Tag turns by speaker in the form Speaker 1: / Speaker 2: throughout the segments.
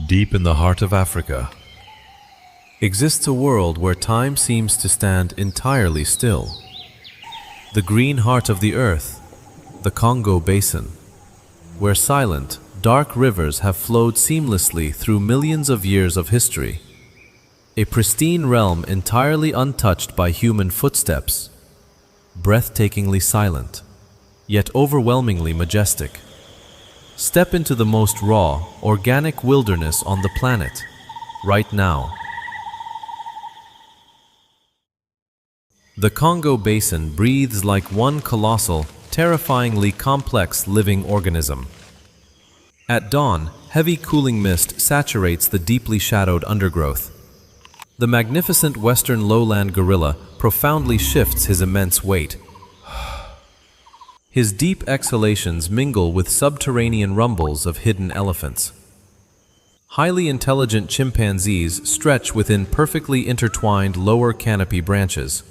Speaker 1: Deep in the heart of Africa exists a world where time seems to stand entirely still. The green heart of the earth, the Congo Basin, where silent, dark rivers have flowed seamlessly through millions of years of history. A pristine realm entirely untouched by human footsteps, breathtakingly silent, yet overwhelmingly majestic. Step into the most raw, organic wilderness on the planet, right now. The Congo Basin breathes like one colossal, terrifyingly complex living organism. At dawn, heavy cooling mist saturates the deeply shadowed undergrowth. The magnificent Western Lowland Gorilla profoundly shifts his immense weight. His deep exhalations mingle with subterranean rumbles of hidden elephants. Highly intelligent chimpanzees stretch within perfectly intertwined lower canopy branches.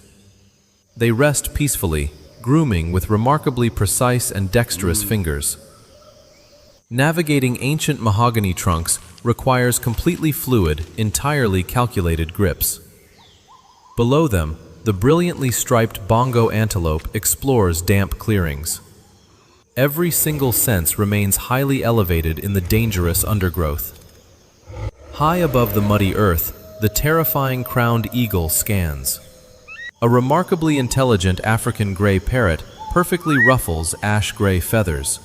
Speaker 1: They rest peacefully, grooming with remarkably precise and dexterous fingers. Navigating ancient mahogany trunks requires completely fluid, entirely calculated grips. Below them, the brilliantly striped bongo antelope explores damp clearings. Every single sense remains highly elevated in the dangerous undergrowth. High above the muddy earth, the terrifying crowned eagle scans. A remarkably intelligent African gray parrot perfectly ruffles ash-gray feathers.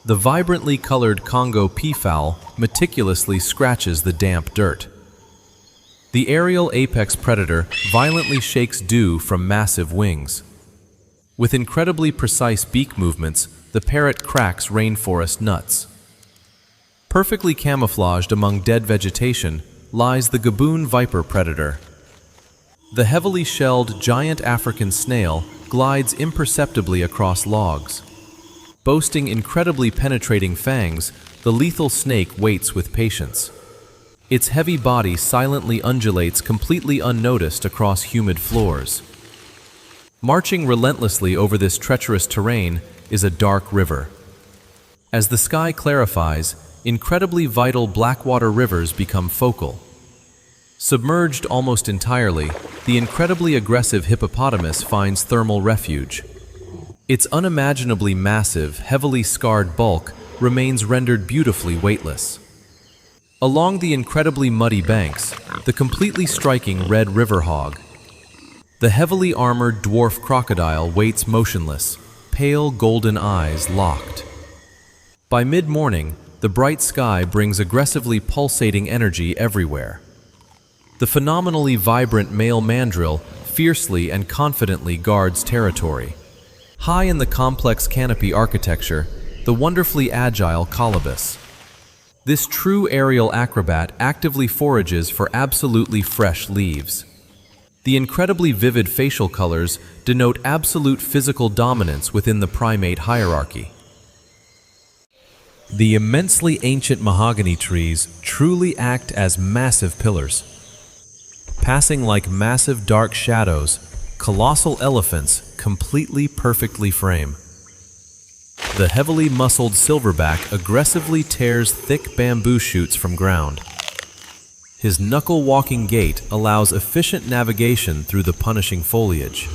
Speaker 1: The vibrantly colored Congo peafowl meticulously scratches the damp dirt. The aerial apex predator violently shakes dew from massive wings. With incredibly precise beak movements, the parrot cracks rainforest nuts. Perfectly camouflaged among dead vegetation lies the gaboon viper predator. The heavily shelled giant African snail glides imperceptibly across logs. Boasting incredibly penetrating fangs, the lethal snake waits with patience. Its heavy body silently undulates completely unnoticed across humid floors. Marching relentlessly over this treacherous terrain is a dark river. As the sky clarifies, incredibly vital Blackwater rivers become focal. Submerged almost entirely, the incredibly aggressive hippopotamus finds thermal refuge. Its unimaginably massive, heavily scarred bulk remains rendered beautifully weightless. Along the incredibly muddy banks, the completely striking red river hog. The heavily armored dwarf crocodile waits motionless, pale golden eyes locked. By mid-morning, the bright sky brings aggressively pulsating energy everywhere. The phenomenally vibrant male mandrill fiercely and confidently guards territory. High in the complex canopy architecture, the wonderfully agile colobus. This true aerial acrobat actively forages for absolutely fresh leaves. The incredibly vivid facial colors denote absolute physical dominance within the primate hierarchy. The immensely ancient mahogany trees truly act as massive pillars. Passing like massive dark shadows, colossal elephants completely perfectly frame. The heavily muscled silverback aggressively tears thick bamboo shoots from ground. His knuckle-walking gait allows efficient navigation through the punishing foliage.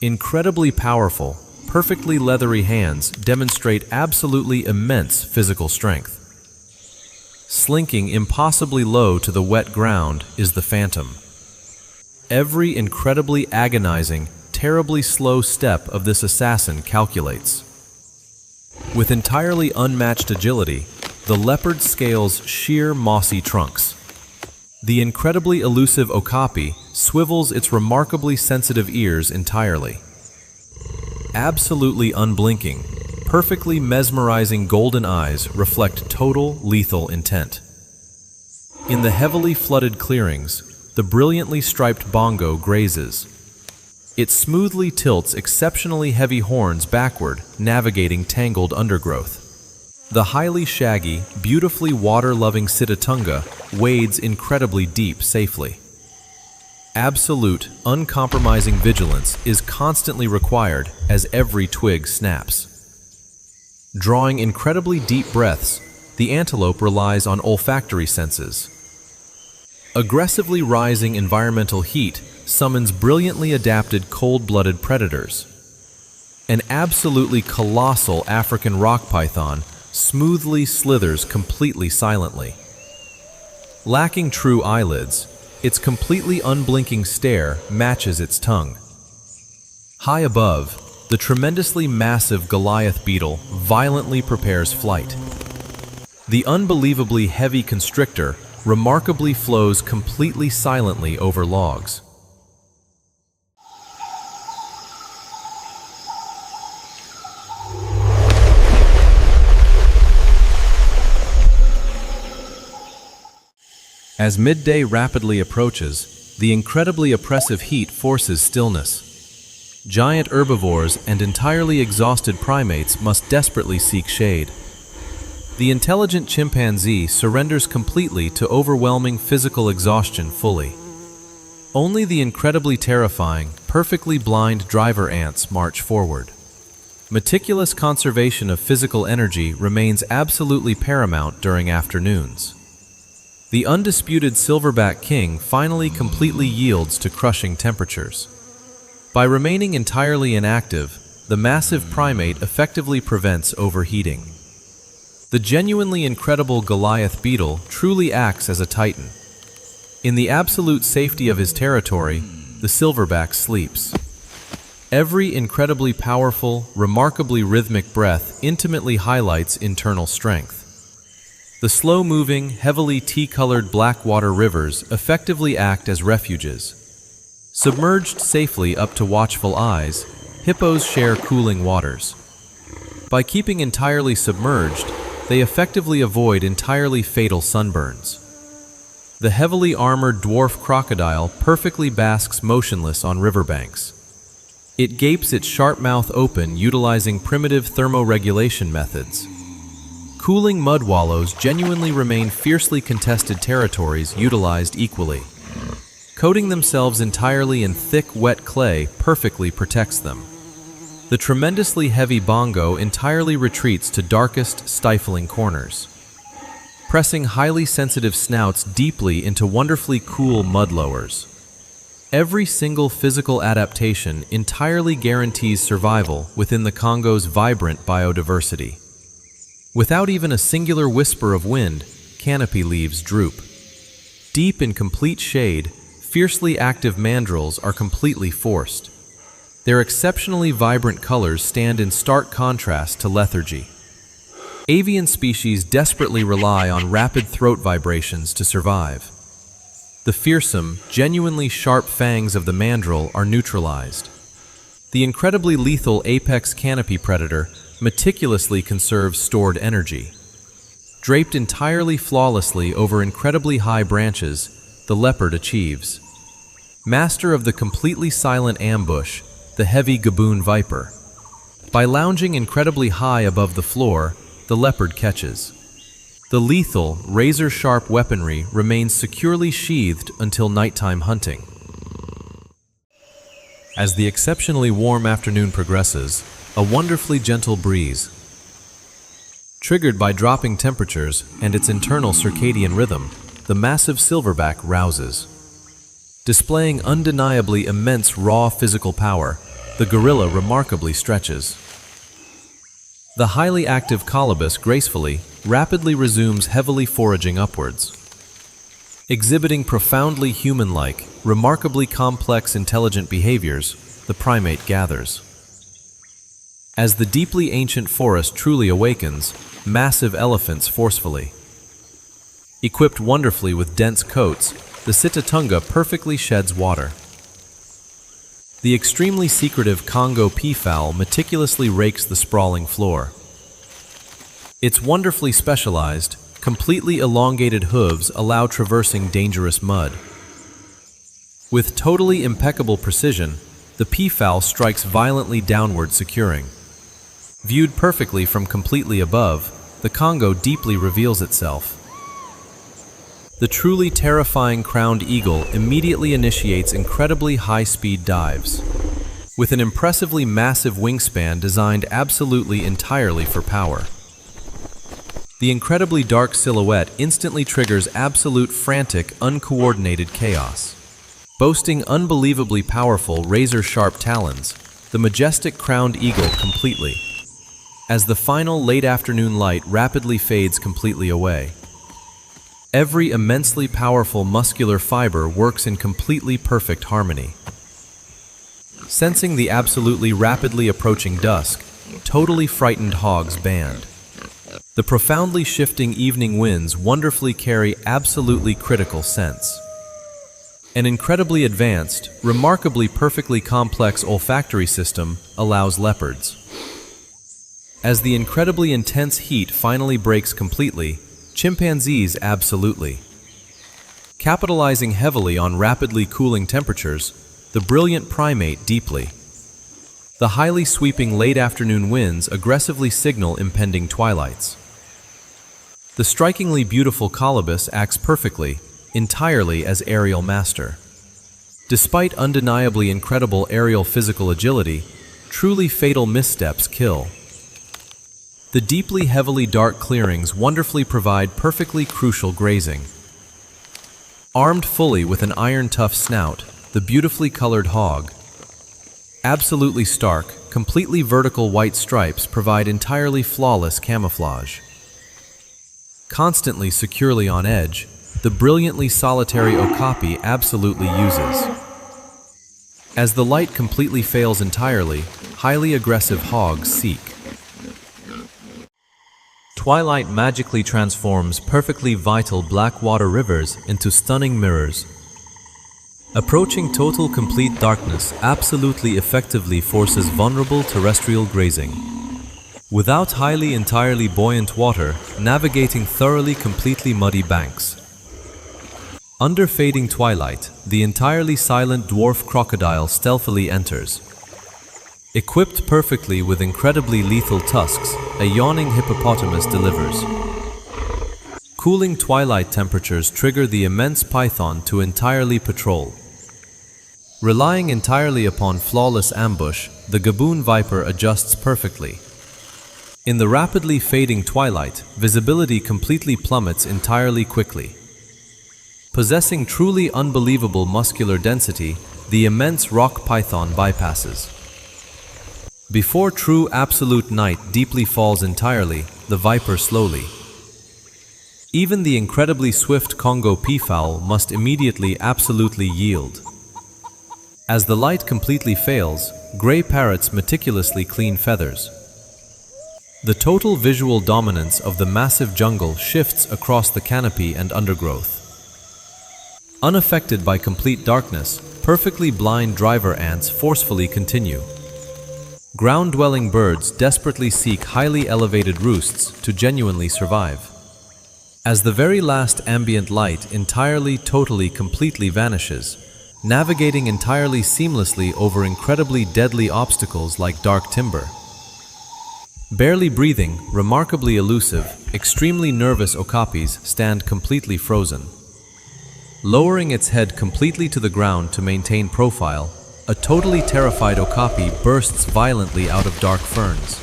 Speaker 1: Incredibly powerful, perfectly leathery hands demonstrate absolutely immense physical strength. Slinking impossibly low to the wet ground is the phantom. Every incredibly agonizing, terribly slow step of this assassin calculates. With entirely unmatched agility, the leopard scales sheer mossy trunks. The incredibly elusive Okapi swivels its remarkably sensitive ears entirely. Absolutely unblinking, perfectly mesmerizing golden eyes reflect total lethal intent. In the heavily flooded clearings, the brilliantly striped bongo grazes. It smoothly tilts exceptionally heavy horns backward, navigating tangled undergrowth. The highly shaggy, beautifully water-loving Sitatunga wades incredibly deep safely. Absolute, uncompromising vigilance is constantly required as every twig snaps. Drawing incredibly deep breaths, the antelope relies on olfactory senses. Aggressively rising environmental heat summons brilliantly adapted cold-blooded predators. An absolutely colossal African rock python smoothly slithers completely silently. Lacking true eyelids, its completely unblinking stare matches its tongue. High above, the tremendously massive Goliath beetle violently prepares flight. The unbelievably heavy constrictor remarkably flows completely silently over logs. As midday rapidly approaches, the incredibly oppressive heat forces stillness. Giant herbivores and entirely exhausted primates must desperately seek shade. The intelligent chimpanzee surrenders completely to overwhelming physical exhaustion fully. Only the incredibly terrifying, perfectly blind driver ants march forward. Meticulous conservation of physical energy remains absolutely paramount during afternoons. The undisputed silverback king finally completely yields to crushing temperatures. By remaining entirely inactive, the massive primate effectively prevents overheating. The genuinely incredible Goliath beetle truly acts as a titan. In the absolute safety of his territory, the silverback sleeps. Every incredibly powerful, remarkably rhythmic breath intimately highlights internal strength. The slow-moving, heavily tea-colored Blackwater rivers effectively act as refuges. Submerged safely up to watchful eyes, hippos share cooling waters. By keeping entirely submerged, they effectively avoid entirely fatal sunburns. The heavily armored dwarf crocodile perfectly basks motionless on riverbanks. It gapes its sharp mouth open utilizing primitive thermoregulation methods. Cooling mud wallows genuinely remain fiercely contested territories utilized equally. Coating themselves entirely in thick, wet clay perfectly protects them. The tremendously heavy bongo entirely retreats to darkest, stifling corners, pressing highly sensitive snouts deeply into wonderfully cool mudlowers. Every single physical adaptation entirely guarantees survival within the Congo's vibrant biodiversity. Without even a singular whisper of wind, canopy leaves droop. Deep in complete shade, fiercely active mandrills are completely forced. Their exceptionally vibrant colors stand in stark contrast to lethargy. Avian species desperately rely on rapid throat vibrations to survive. The fearsome, genuinely sharp fangs of the mandrill are neutralized. The incredibly lethal apex canopy predator meticulously conserves stored energy. Draped entirely flawlessly over incredibly high branches, the leopard achieves. Master of the completely silent ambush, the heavy gaboon viper. By lounging incredibly high above the floor, the leopard catches. The lethal, razor-sharp weaponry remains securely sheathed until nighttime hunting. As the exceptionally warm afternoon progresses, a wonderfully gentle breeze, triggered by dropping temperatures and its internal circadian rhythm, the massive silverback rouses. Displaying undeniably immense raw physical power, the gorilla remarkably stretches. The highly active colobus gracefully, rapidly resumes heavily foraging upwards. Exhibiting profoundly human-like, remarkably complex intelligent behaviors, the primate gathers. As the deeply ancient forest truly awakens, massive elephants forcefully. Equipped wonderfully with dense coats, the Sitatunga perfectly sheds water. The extremely secretive Congo peafowl meticulously rakes the sprawling floor. Its wonderfully specialized, completely elongated hooves allow traversing dangerous mud. With totally impeccable precision, the peafowl strikes violently downward, securing. Viewed perfectly from completely above, the Congo deeply reveals itself. The truly terrifying crowned eagle immediately initiates incredibly high-speed dives. With an impressively massive wingspan designed absolutely entirely for power. The incredibly dark silhouette instantly triggers absolute frantic, uncoordinated chaos. Boasting unbelievably powerful, razor-sharp talons, the majestic crowned eagle completely. As the final late-afternoon light rapidly fades completely away, every immensely powerful muscular fiber works in completely perfect harmony. Sensing the absolutely rapidly approaching dusk, totally frightened hogs band. The profoundly shifting evening winds wonderfully carry absolutely critical sense. An incredibly advanced, remarkably perfectly complex olfactory system allows leopards. As the incredibly intense heat finally breaks completely, chimpanzees absolutely. Capitalizing heavily on rapidly cooling temperatures, the brilliant primate deeply. The highly sweeping late-afternoon winds aggressively signal impending twilights. The strikingly beautiful colobus acts perfectly, entirely as aerial master. Despite undeniably incredible aerial physical agility, truly fatal missteps kill. The deeply heavily dark clearings wonderfully provide perfectly crucial grazing. Armed fully with an iron-tough snout, the beautifully colored hog. Absolutely stark, completely vertical white stripes provide entirely flawless camouflage. Constantly securely on edge, the brilliantly solitary Okapi absolutely uses. As the light completely fails entirely, highly aggressive hogs seek. Twilight magically transforms perfectly vital Blackwater rivers into stunning mirrors. Approaching total complete darkness absolutely effectively forces vulnerable terrestrial grazing. Without highly entirely buoyant water, navigating thoroughly completely muddy banks. Under fading twilight, the entirely silent dwarf crocodile stealthily enters. Equipped perfectly with incredibly lethal tusks, a yawning hippopotamus delivers. Cooling twilight temperatures trigger the immense python to entirely patrol. Relying entirely upon flawless ambush, the gaboon viper adjusts perfectly. In the rapidly fading twilight, visibility completely plummets entirely quickly. Possessing truly unbelievable muscular density, the immense rock python bypasses. Before true absolute night deeply falls entirely, the viper slowly. Even the incredibly swift Congo peafowl must immediately absolutely yield. As the light completely fails, gray parrots meticulously clean feathers. The total visual dominance of the massive jungle shifts across the canopy and undergrowth. Unaffected by complete darkness, perfectly blind driver ants forcefully continue. Ground-dwelling birds desperately seek highly elevated roosts to genuinely survive. As the very last ambient light entirely, totally, completely vanishes, navigating entirely seamlessly over incredibly deadly obstacles like dark timber. Barely breathing, remarkably elusive, extremely nervous okapis stand completely frozen. Lowering its head completely to the ground to maintain profile, a totally terrified okapi bursts violently out of dark ferns.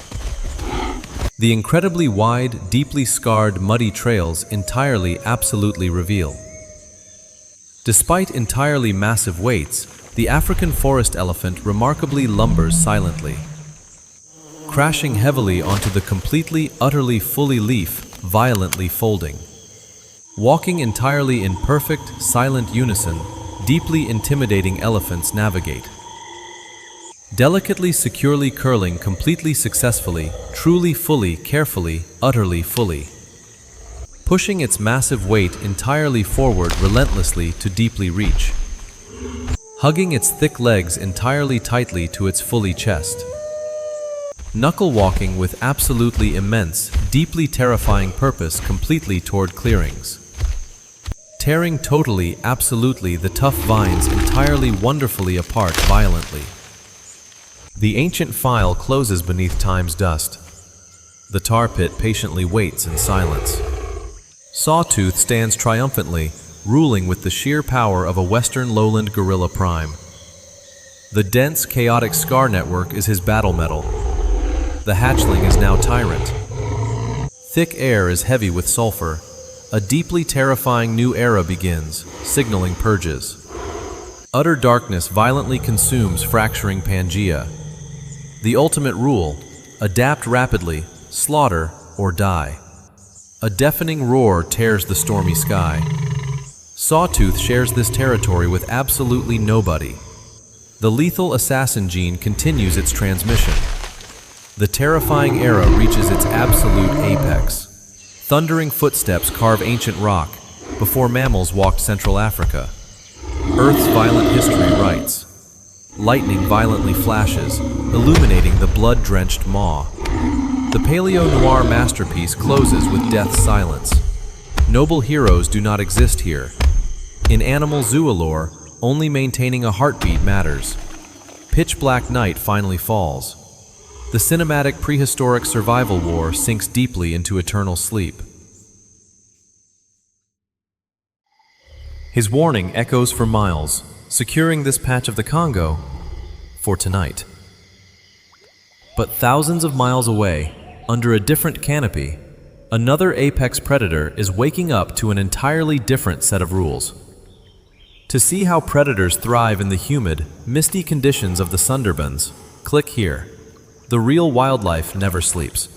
Speaker 1: The incredibly wide, deeply scarred, muddy trails entirely, absolutely reveal. Despite entirely massive weights, the African forest elephant remarkably lumbers silently. Crashing heavily onto the completely, utterly, fully leaf, violently folding. Walking entirely in perfect, silent unison, deeply intimidating elephants navigate. Delicately, securely curling completely successfully, truly, fully, carefully, utterly, fully. Pushing its massive weight entirely forward relentlessly to deeply reach. Hugging its thick legs entirely tightly to its fully chest. Knuckle walking with absolutely immense, deeply terrifying purpose completely toward clearings. Tearing totally, absolutely the tough vines entirely wonderfully apart violently. The ancient file closes beneath time's dust. The tar pit patiently waits in silence. Sawtooth stands triumphantly, ruling with the sheer power of a Western Lowland Gorilla Prime. The dense, chaotic scar network is his battle medal. The hatchling is now tyrant. Thick air is heavy with sulfur. A deeply terrifying new era begins, signaling purges. Utter darkness violently consumes fracturing Pangea. The ultimate rule: adapt rapidly, slaughter, or die. A deafening roar tears the stormy sky. Sawtooth shares this territory with absolutely nobody. The lethal assassin gene continues its transmission. The terrifying era reaches its absolute apex. Thundering footsteps carve ancient rock before mammals walked Central Africa. Earth's violent history writes. Lightning violently flashes, illuminating the blood-drenched maw. The paleo-noir masterpiece closes with death's silence. Noble heroes do not exist here. In animal zoolore, only maintaining a heartbeat matters. Pitch-black night finally falls. The cinematic prehistoric survival war sinks deeply into eternal sleep. His warning echoes for miles, securing this patch of the Congo for tonight. But thousands of miles away, under a different canopy, another apex predator is waking up to an entirely different set of rules. To see how predators thrive in the humid, misty conditions of the Sundarbans, click here. The real wildlife never sleeps.